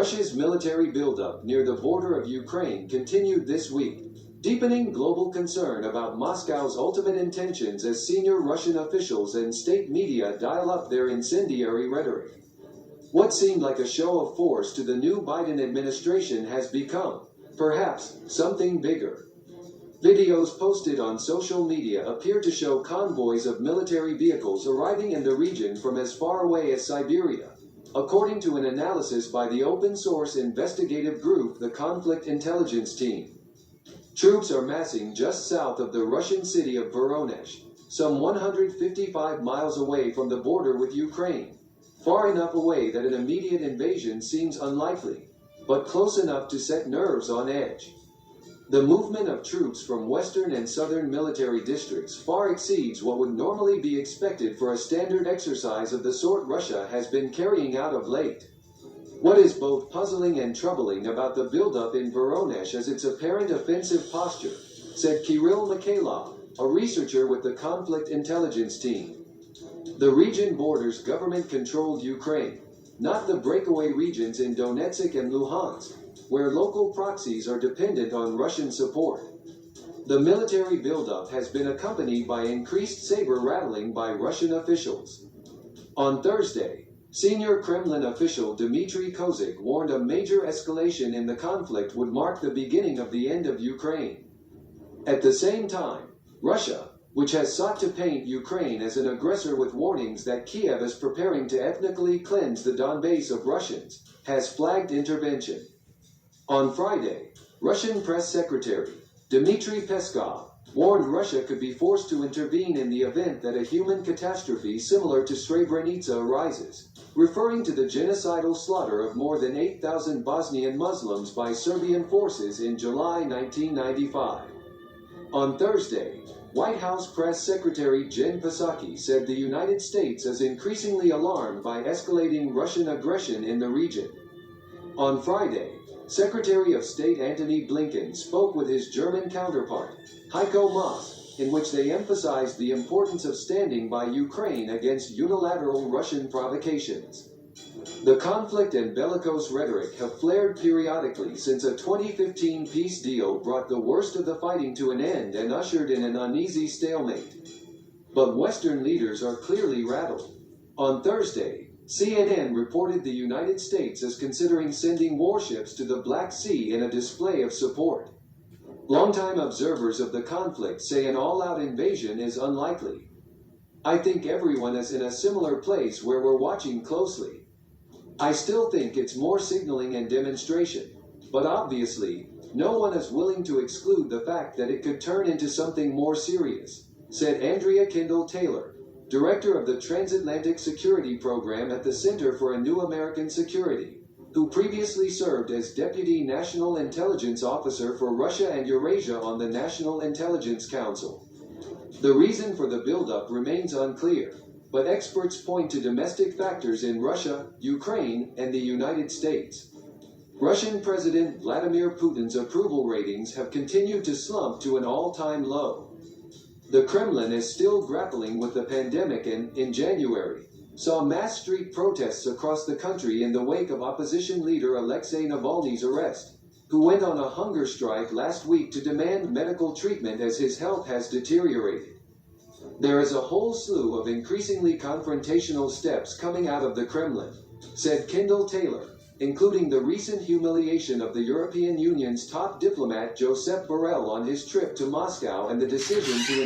Russia's military buildup near the border of Ukraine continued this week, deepening global concern about Moscow's ultimate intentions as senior Russian officials and state media dial up their incendiary rhetoric. What seemed like a show of force to the new Biden administration has become, perhaps, something bigger. Videos posted on social media appear to show convoys of military vehicles arriving in the region from as far away as Siberia, according to an analysis by the open-source investigative group the Conflict Intelligence Team. Troops are massing just south of the Russian city of Voronezh, some 155 miles away from the border with Ukraine, far enough away that an immediate invasion seems unlikely, but close enough to set nerves on edge. The movement of troops from western and southern military districts far exceeds what would normally be expected for a standard exercise of the sort Russia has been carrying out of late. What is both puzzling and troubling about the buildup in Voronezh is its apparent offensive posture, said Kirill Mikhailov, a researcher with the Conflict Intelligence Team. The region borders government-controlled Ukraine, not the breakaway regions in Donetsk and Luhansk, where local proxies are dependent on Russian support. The military buildup has been accompanied by increased saber-rattling by Russian officials. On Thursday, senior Kremlin official Dmitry Kozak warned a major escalation in the conflict would mark the beginning of the end of Ukraine. At the same time, Russia, which has sought to paint Ukraine as an aggressor with warnings that Kiev is preparing to ethnically cleanse the Donbass of Russians, has flagged intervention. On Friday, Russian press secretary Dmitry Peskov warned Russia could be forced to intervene in the event that a human catastrophe similar to Srebrenica arises, referring to the genocidal slaughter of more than 8,000 Bosnian Muslims by Serbian forces in July 1995. On Thursday, White House Press Secretary Jen Psaki said the United States is increasingly alarmed by escalating Russian aggression in the region. On Friday, Secretary of State Antony Blinken spoke with his German counterpart, Heiko Maas, in which they emphasized the importance of standing by Ukraine against unilateral Russian provocations. The conflict and bellicose rhetoric have flared periodically since a 2015 peace deal brought the worst of the fighting to an end and ushered in an uneasy stalemate. But Western leaders are clearly rattled. On Thursday, CNN reported the United States is considering sending warships to the Black Sea in a display of support. Longtime observers of the conflict say an all-out invasion is unlikely. I think everyone is in a similar place where we're watching closely. I still think it's more signaling and demonstration, but obviously, no one is willing to exclude the fact that it could turn into something more serious, said Andrea Kendall Taylor, director of the Transatlantic Security Program at the Center for a New American Security, who previously served as Deputy National Intelligence Officer for Russia and Eurasia on the National Intelligence Council. The reason for the buildup remains unclear, but experts point to domestic factors in Russia, Ukraine, and the United States. Russian President Vladimir Putin's approval ratings have continued to slump to an all-time low. The Kremlin is still grappling with the pandemic and, in January, saw mass street protests across the country in the wake of opposition leader Alexei Navalny's arrest, who went on a hunger strike last week to demand medical treatment as his health has deteriorated. There is a whole slew of increasingly confrontational steps coming out of the Kremlin, said Kendall Taylor, including the recent humiliation of the European Union's top diplomat Josep Borrell on his trip to Moscow and the decision to